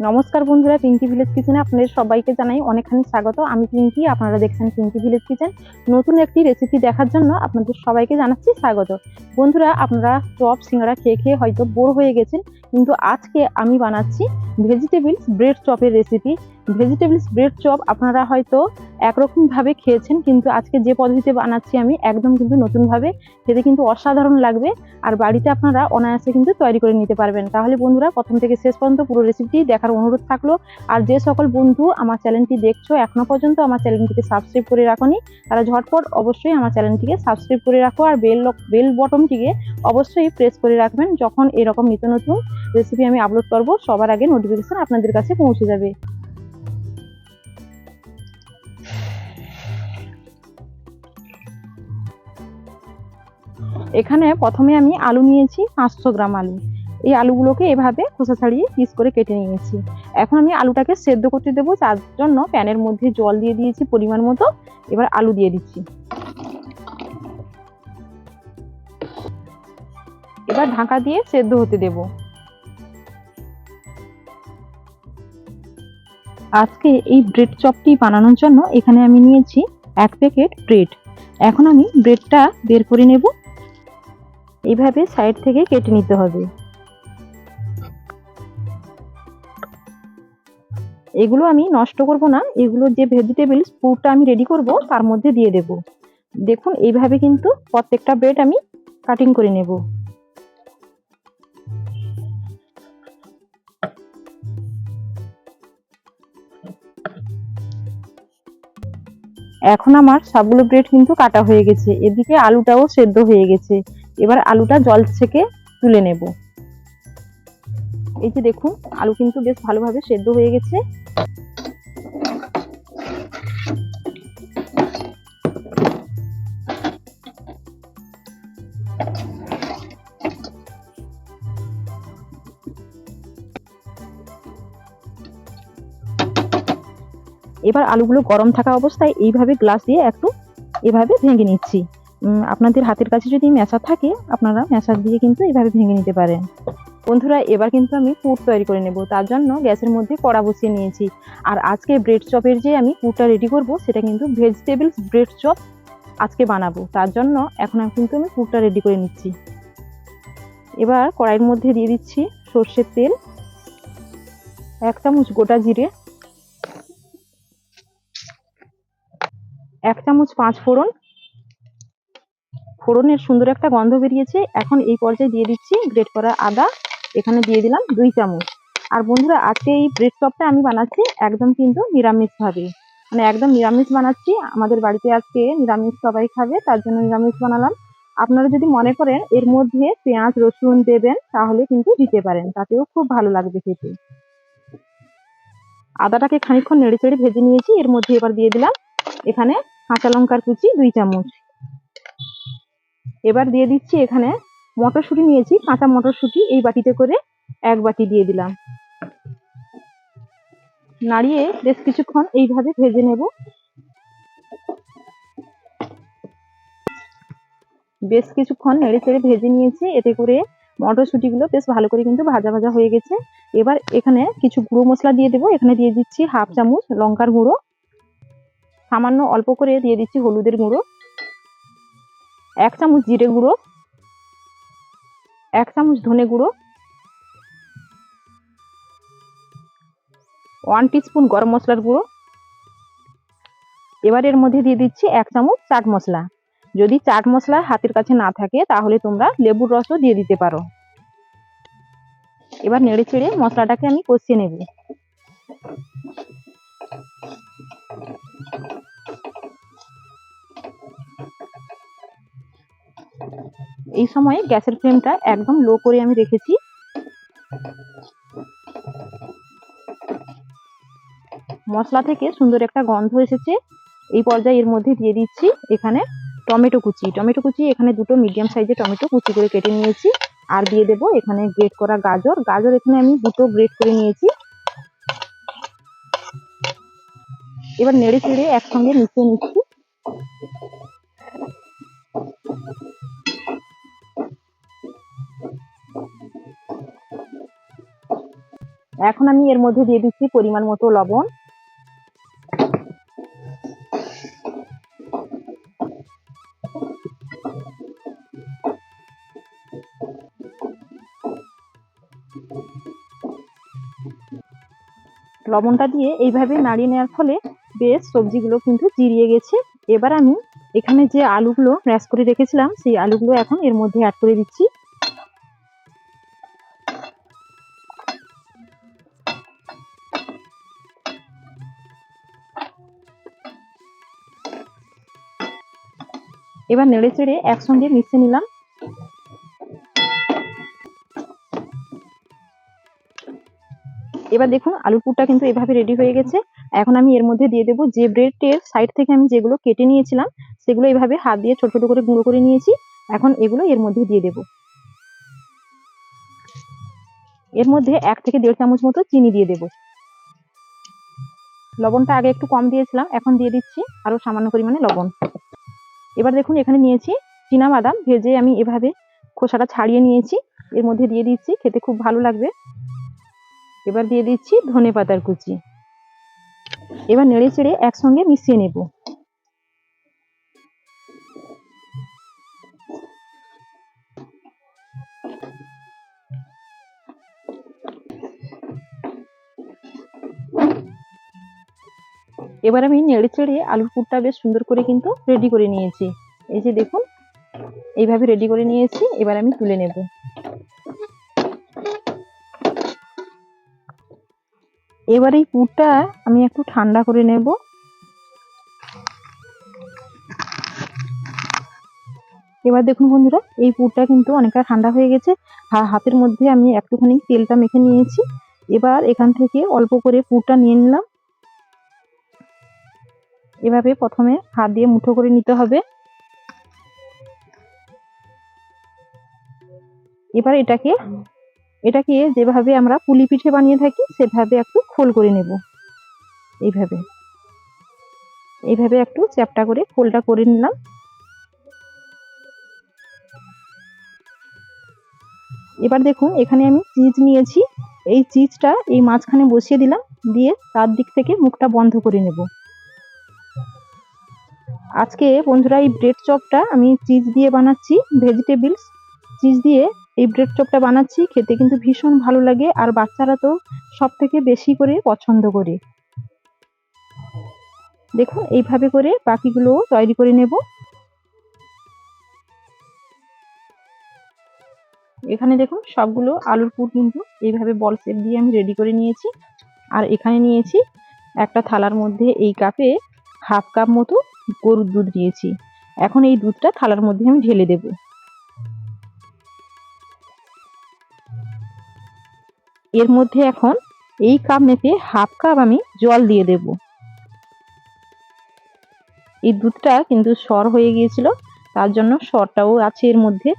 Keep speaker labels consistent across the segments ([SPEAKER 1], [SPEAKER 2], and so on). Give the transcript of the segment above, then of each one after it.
[SPEAKER 1] নমস্কার বন্ধুরা, পিঙ্কি ভিলেজ কিচেনে আপনাদের সবাইকে জানাই অনেকখানি স্বাগত। আমি পিঙ্কি, আপনারা দেখছেন পিঙ্কি ভিলেজ কিচেন। নতুন একটি রেসিপি দেখার জন্য আপনাদের সবাইকে জানাচ্ছি স্বাগত। বন্ধুরা, আপনারা চপ সিঙ্গাড়া খেয়ে খেয়ে হয়তো বোর হয়ে গেছেন, কিন্তু আজকে আমি বানাচ্ছি ভেজিটেবলস ব্রেড চপের রেসিপি। ভেজিটেবলস ব্রেড চপ আপনারা হয়তো একরকম ভাবে খেয়েছেন, কিন্তু আজকে যে পদ্ধতিতে বানাচ্ছি আমি একদম কিন্তু নতুনভাবে, খেতে কিন্তু অসাধারণ লাগবে। আর বাড়িতে আপনারা অনায়াসে কিন্তু তৈরি করে নিতে পারবেন। তাহলে বন্ধুরা, প্রথম থেকে শেষ পর্যন্ত পুরো রেসিপিটি দেখার অনুরোধ থাকলো। আর যে সকল বন্ধু আমার চ্যানেলটি দেখছো এখনো পর্যন্ত আমার চ্যানেলটিকে সাবস্ক্রাইব করে রাখোনি, তারা ঝটপট অবশ্যই আমার চ্যানেলটিকে সাবস্ক্রাইব করে রাখো আর বেল বটনটিকে অবশ্যই প্রেস করে রাখবেন। যখন এরকম নিত্য নতুন রেসিপি আমি আপলোড করব, সবার আগে নোটিফিকেশন আপনাদের কাছে পৌঁছে যাবে। এখানে প্রথমে আমি আলু নিয়েছি 500 গ্রাম আলু। এই আলুগুলোকে এভাবে খোসা ছাড়িয়ে পিস করে কেটে নিয়েছি। এখন আমি আলুটাকে সেদ্ধ করতে দেবো, তার জন্য প্যানের মধ্যে জল দিয়ে দিয়েছি পরিমাণ মতো। এবার আলু দিয়ে দিচ্ছি, এবার ঢাকা দিয়ে সেদ্ধ হতে দেব। আজকে এই ব্রেড চপটি বানানোর জন্য এখানে আমি নিয়েছি 1 প্যাকেট ব্রেড। এখন আমি ব্রেডটা বের করে নেব। এইভাবে সাইড থেকে কেটে নিতে হবে। এগুলো আমি নষ্ট করব না, এগুলো যে ভেজিটেবলস পুরটা আমি রেডি করব তার মধ্যে দিয়ে দেব। দেখুন, এইভাবে কিন্তু প্রত্যেকটা ব্রেড আমি কাটিং করে নেব। এখন আমার সবগুলো ব্রেড কিন্তু কাটা হয়ে গেছে, এদিকে আলুটাও সেদ্ধ হয়ে গেছে। এবার আলুটা জল থেকে তুলে নেব। এই যে দেখুন, আলু কিন্তু বেশ ভালোভাবে সেদ্ধ হয়ে গেছে। এবার আলুগুলো গরম থাকা অবস্থায় এইভাবে গ্লাস দিয়ে একটু এভাবে ভেঙে নিচ্ছি। আপনাদের হাতের কাছে যদি ম্যাশার থাকে, আপনারা ম্যাশার দিয়ে কিন্তু এইভাবে ভেঙে নিতে পারেন। বন্ধুরা, এবার কিন্তু আমি পুর তৈরি করে নেব। তার জন্য গ্যাসের মধ্যে কড়া বসিয়ে নিয়েছি। আর আজকে ব্রেড চপের যে আমি পুরটা রেডি করব, সেটা কিন্তু ভেজিটেবলস ব্রেড চপ আজকে বানাবো। তার জন্য এখন কিন্তু আমি পুরটা রেডি করে নিচ্ছি। এবার কড়াইয়ের মধ্যে দিয়ে দিচ্ছি সর্ষের তেল, 1 চামচ গোটা জিরে, 1 চামচ 5 ফোড়ন। ফোড়নের সুন্দর একটা গন্ধ বেরিয়েছে। এখন এই পর্যায়ে দিয়ে দিচ্ছি গ্রেট করা আদা, এখানে দিয়ে দিলাম 2 চামচ। আর বন্ধুরা, আজকে এই ব্রেড চপটা আমি বানাচ্ছি একদম কিন্তু নিরামিষ ভাবে, মানে একদম নিরামিষ বানাচ্ছি। আমাদের বাড়িতে আজকে নিরামিষ সবাই খাবে, তার জন্য নিরামিষ বানালাম। আপনারা যদি মনে করেন এর মধ্যে পেঁয়াজ রসুন দেবেন, তাহলে কিন্তু দিতে পারেন, তাতেও খুব ভালো লাগবে খেতে। আদাটাকে খানিকক্ষণ নেড়ে চেড়ে ভেজে নিয়েছি। এর মধ্যে এবার দিয়ে দিলাম এখানে কাঁচা লঙ্কার কুচি 2 চামচ। এবার দিয়ে দিচ্ছি এখানে মটরশুঁটি নিয়েছি, কাঁচা মটরশুঁটি এই বাটিতে করে 1 বাটি দিয়ে দিলাম। নাড়িয়ে বেশ কিছুক্ষণ এইভাবে ভেজে নেব। বেশ কিছুক্ষণ নেড়ে চেড়ে ভেজে নিয়েছি, এতে করে মটরশুঁটিগুলো বেশ ভালো করে কিন্তু ভাজা ভাজা হয়ে গেছে। এবার এখানে কিছু গুঁড়ো মশলা দিয়ে দেবো। এখানে দিয়ে দিচ্ছি 1/2 চামচ লঙ্কার গুঁড়ো, সামান্য অল্প করে দিয়ে দিচ্ছি হলুদের গুঁড়ো, 1 চামচ জিরে গুঁড়ো, 1 চামচ ধনে গুঁড়ো, 1 টিস্পুন গরম মশলার গুঁড়ো। এবার এর মধ্যে দিয়ে দিচ্ছি 1 চামচ চাট মশলা। যদি চাট মশলা হাতের কাছে না থাকে, তাহলে তোমরা লেবুর রসও দিয়ে দিতে পারো। এবার নেড়ে চেড়ে মশলাটাকে আমি কষিয়ে নেব। এই সময় গ্যাসের ফ্লেমটা একদম লো করে আমি রেখেছি। মশলা থেকে সুন্দর একটা গন্ধ এসেছে। এই পর্যায়ে এর মধ্যে দিয়ে দিচ্ছি এখানে টমেটো কুচি। এখানে 2টো মিডিয়াম সাইজের টমেটো কুচি করে কেটে নিয়েছি। আর দিয়ে দেবো এখানে গ্রেট করা গাজর এখানে আমি 2টো গ্রেট করে নিয়েছি। এবার নেড়ে চেড়ে একসঙ্গে মিশিয়ে নিচ্ছি। এখন আমি এর মধ্যে দিয়ে দিচ্ছি পরিমাণ মতো লবণ। লবণটা দিয়ে এইভাবে নাড়িয়ে নেওয়ার ফলে বেশ সবজিগুলো কিন্তু জিরিয়ে গেছে। এবার আমি এখানে যে আলুগুলো ম্যাশ করে রেখেছিলাম সেই আলুগুলো এখন এর মধ্যে অ্যাড করে দিচ্ছি। এবার নেড়ে চেড়ে একসঙ্গে মিশিয়ে নিলাম। এবার দেখুন আলুর পুরটা কিন্তু এভাবে রেডি হয়ে গেছে। এখন আমি এর মধ্যে দিয়ে দেবো যে ব্রেডের সাইড থেকে আমি যেগুলো কেটে নিয়েছিলাম সেগুলো এইভাবে হাত দিয়ে ছোট ছোট করে গুঁড়ো করে নিয়েছি। এখন এগুলো এর মধ্যে দিয়ে দেবো। এর মধ্যে 1 থেকে 1.5 চামচ মতো চিনি দিয়ে দেবো। লবণটা আগে একটু কম দিয়েছিলাম, এখন দিয়ে দিচ্ছি আরো সামান্য পরিমাণে লবণ। এবার দেখুন এখানে নিয়েছি চীনাবাদাম, ভেজে আমি এভাবে খোসাটা ছাড়িয়ে নিয়েছি, এর মধ্যে দিয়ে দিচ্ছি, খেতে খুব ভালো লাগবে। এবার দিয়ে দিচ্ছি ধনেপাতার কুচি। এবার নেড়ে চেড়ে একসঙ্গে মিশিয়ে নেব। এবার আমি নেড়ে চেড়ে আলুর পুরটা বেশ সুন্দর করে কিন্তু রেডি করে নিয়েছি। এই যে দেখুন এইভাবে রেডি করে নিয়েছি। এবার আমি তুলে নেব। এবার এই পুরটা আমি একটু ঠান্ডা করে নেব। এবার দেখুন বন্ধুরা এই পুরটা কিন্তু অনেকটা ঠান্ডা হয়ে গেছে। হাতের মধ্যে আমি একটুখানি তেলটা মেখে নিয়েছি। এবার এখান থেকে অল্প করে পুরটা নিয়ে নিলাম। এভাবে প্রথমে হাত দিয়ে মুঠো করে নিতে হবে। এবার এটাকে যেভাবে আমরা পুলি পিঠে বানিয়ে থাকি সেভাবে একটু খোল করে নেব। এইভাবে এইভাবে একটু চ্যাপ্টা করে খোলটা করে নিলাম। এবার দেখুন এখানে আমি চিজ নিয়েছি, এই চিজটা এই মাঝখানে বসিয়ে দিলাম, দিয়ে তার দিক থেকে মুখটা বন্ধ করে নেব। আজকে বন্ধুরা এই ব্রেড চপটা আমি চিজ দিয়ে বানাচ্ছি, ভেজিটেবলস চিজ দিয়ে এই ব্রেড চপটা বানাচ্ছি। খেতে কিন্তু ভীষণ ভালো লাগে, আর বাচ্চারা তো সব থেকে বেশি করে পছন্দ করে। দেখুন এইভাবে করে বাকিগুলো তৈরি করে নেব। এখানে দেখুন সবগুলো আলুর পুর কিন্তু এইভাবে বল শেপ দিয়ে আমি রেডি করে নিয়েছি। আর এখানে নিয়েছি একটা থালার মধ্যে এই কাপে হাফ কাপ মতো গরুর দুধ নিয়েছি। এখন এই দুধটা থালার মধ্যে আমি ঢেলে দেব। এর মধ্যে এখন এই কাপ মেপে হাফ কাপ আমি জল দিয়ে দেব। এই দুধটা কিন্তু সর হয়ে গিয়েছিল, তার জন্য সরটাও আছে এর মধ্যে।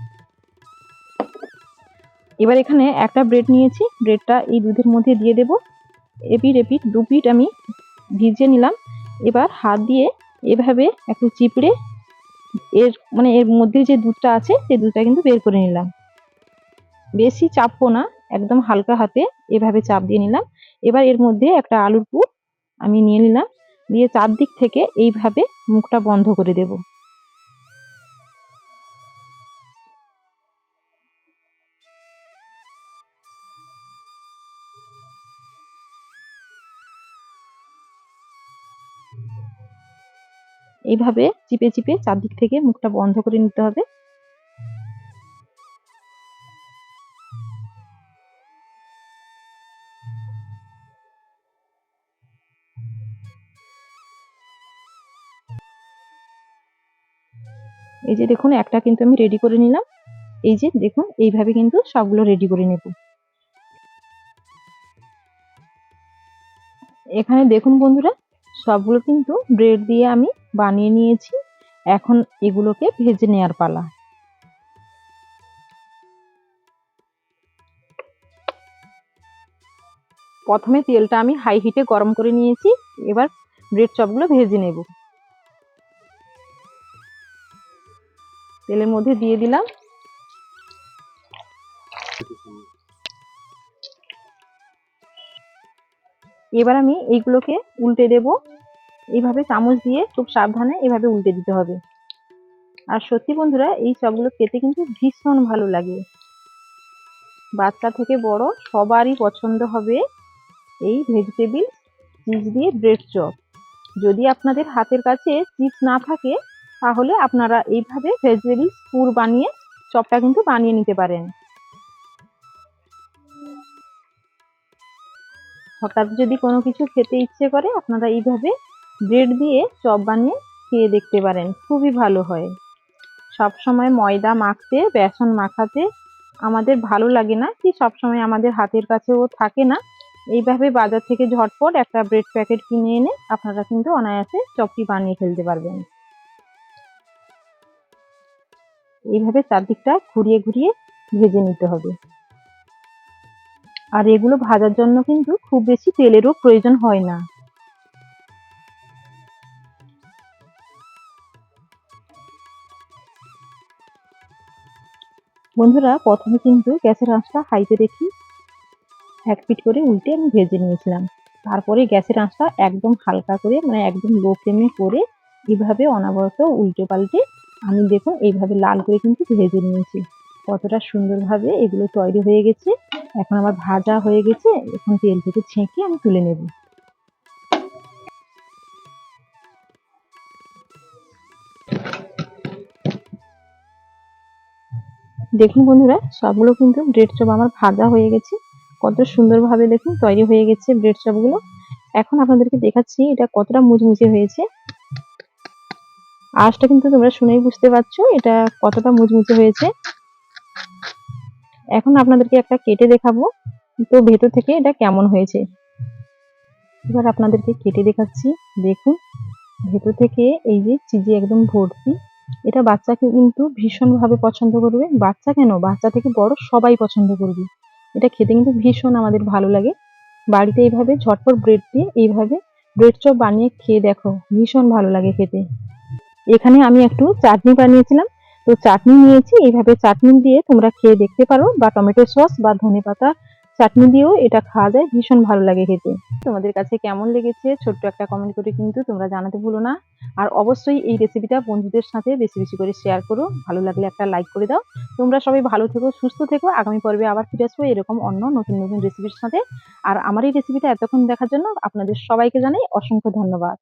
[SPEAKER 1] এবার এখানে একটা ব্রেড নিয়েছি, ব্রেডটা এই দুধের মধ্যে দিয়ে দেব। এপিট এপিট দু পিঠ আমি ভিজিয়ে নিলাম। এবার হাত দিয়ে এভাবে একটু চিপড়ে এর মধ্যে যে দুধটা আছে সেই দুধটা কিন্তু বের করে নিলাম। বেশি চাপবো না, একদম হালকা হাতে এভাবে চাপ দিয়ে নিলাম। এবার এর মধ্যে একটা আলুর পুর আমি নিয়ে নিলাম, দিয়ে চারদিক থেকে এইভাবে মুখটা বন্ধ করে দেব। এইভাবে চিপে চিপে চারদিক থেকে মুখটা বন্ধ করে নিতে হবে। এই যে দেখুন একটা কিন্তু আমি রেডি করে নিলাম। এই যে দেখুন এইভাবে কিন্তু সবগুলো রেডি করে নেব। এখানে দেখুন বন্ধুরা সবগুলো কিন্তু ব্রেড দিয়ে আমি বানিয়ে নিয়েছি। এখন এগুলোকে ভেজে নেওয়ার পালা। প্রথমে তেলটা আমি হাই হিটে গরম করে নিয়েছি। এবার ব্রেড চপগুলো ভেজে নেব। তেলের মধ্যে দিয়ে দিলাম। এবার আমি এইগুলোকে উল্টে দেব। এইভাবে চামচ দিয়ে খুব সাবধানে এভাবে উল্টে দিতে হবে। আর সত্যি বন্ধুরা, এই চপগুলো খেতে কিন্তু ভীষণ ভালো লাগে। বাচ্চা থেকে বড় সবারই পছন্দ হবে এই ভেজিটেবিল চিজ দিয়ে ব্রেড চপ। যদি আপনাদের হাতের কাছে চিপস না থাকে, তাহলে আপনারা এইভাবে ভেজিটেবিল পুর বানিয়ে চপটা কিন্তু বানিয়ে নিতে পারেন। হঠাৎ যদি কোনো কিছু খেতে ইচ্ছে করে, আপনারা এইভাবে ব্রেড দিয়ে চপ বানিয়ে খেয়ে দেখতে পারেন, খুবই ভালো হয়। সব সময় ময়দা মাখতে, বেসন মাখাতে আমাদের ভালো লাগে না, কি সবসময় আমাদের হাতের কাছেও থাকে না। এইভাবে বাজার থেকে ঝটপট একটা ব্রেড প্যাকেট কিনে এনে আপনারা কিন্তু অনায়াসে চপটি বানিয়ে ফেলতে পারবেন। এইভাবে চারদিকটা ঘুরিয়ে ঘুরিয়ে ভেজে নিতে হবে। আর এগুলো ভাজার জন্য কিন্তু খুব বেশি তেলেরও প্রয়োজন হয় না। বন্ধুরা, প্রথমে কিন্তু গ্যাসের আঁচটা হাইতে রেখে এক পিঠ করে উল্টে আমি ভেজে নিয়েছিলাম। তারপরে গ্যাসের আঁচটা একদম হালকা করে, মানে একদম লো ফ্লেমে করে এইভাবে অনবরত উল্টে পাল্টে আমি দেখুন এইভাবে লাল করে কিন্তু ভেজে নিয়েছি। কতটা সুন্দরভাবে এগুলো তৈরি হয়ে গেছে। এখন আমার ভাজা হয়ে গেছে, এখন তেল থেকে ছেঁকে আমি তুলে নেব। দেখুন বন্ধুরা, সবগুলো কিন্তু ব্রেড চপ আমার ভাজা হয়ে গেছে। কত সুন্দরভাবে দেখুন তৈরি হয়ে গেছে ব্রেড চপগুলো। এখন আপনাদেরকে দেখাচ্ছি এটা কতটা মুচমুচে হয়েছে। আওয়াজটা কিন্তু তোমরা শুনেই বুঝতে পারছো এটা কতটা মুচমুচে হয়েছে। এখন আপনাদেরকে একটা কেটে দেখাবো, তো ভেতর থেকে এটা কেমন হয়েছে। এবার আপনাদেরকে কেটে দেখাচ্ছি। দেখুন ভেতর থেকে এই যে চিজে একদম ভর্তি। এটা বাচ্চাকে কিন্তু ভীষণভাবে পছন্দ করবে। বাচ্চা কেন, বাচ্চা থেকে বড় সবাই পছন্দ করবে। এটা খেতে কিন্তু ভীষণ আমাদের ভালো লাগে। বাড়িতে এইভাবে ঝটপট ব্রেড দিয়ে এইভাবে ব্রেড চপ বানিয়ে খেয়ে দেখো, ভীষণ ভালো লাগে খেতে। এখানে আমি একটু চাটনি বানিয়েছিলাম, তো চাটনি নিয়েছি। এইভাবে চাটনি দিয়ে তোমরা খেয়ে দেখতে পারো, বা টমেটো সস বা ধনেপাতা চাটনি দিয়েও এটা খাওয়া যায়, ভীষণ ভালো লাগে খেতে। তোমাদের কাছে কেমন লেগেছে ছোট্ট একটা কমেন্ট করে কিন্তু তোমরা জানাতে ভুলো না। আর অবশ্যই এই রেসিপিটা বন্ধুদের সাথে বেশি বেশি করে শেয়ার করো। ভালো লাগলে একটা লাইক করে দাও। তোমরা সবাই ভালো থেকো, সুস্থ থেকো। আগামী পর্বে আবার ফিরে আসবো এরকম অন্য নতুন নতুন রেসিপির সাথে। আর আমার এই রেসিপিটা এতক্ষণ দেখার জন্য আপনাদের সবাইকে জানাই অসংখ্য ধন্যবাদ।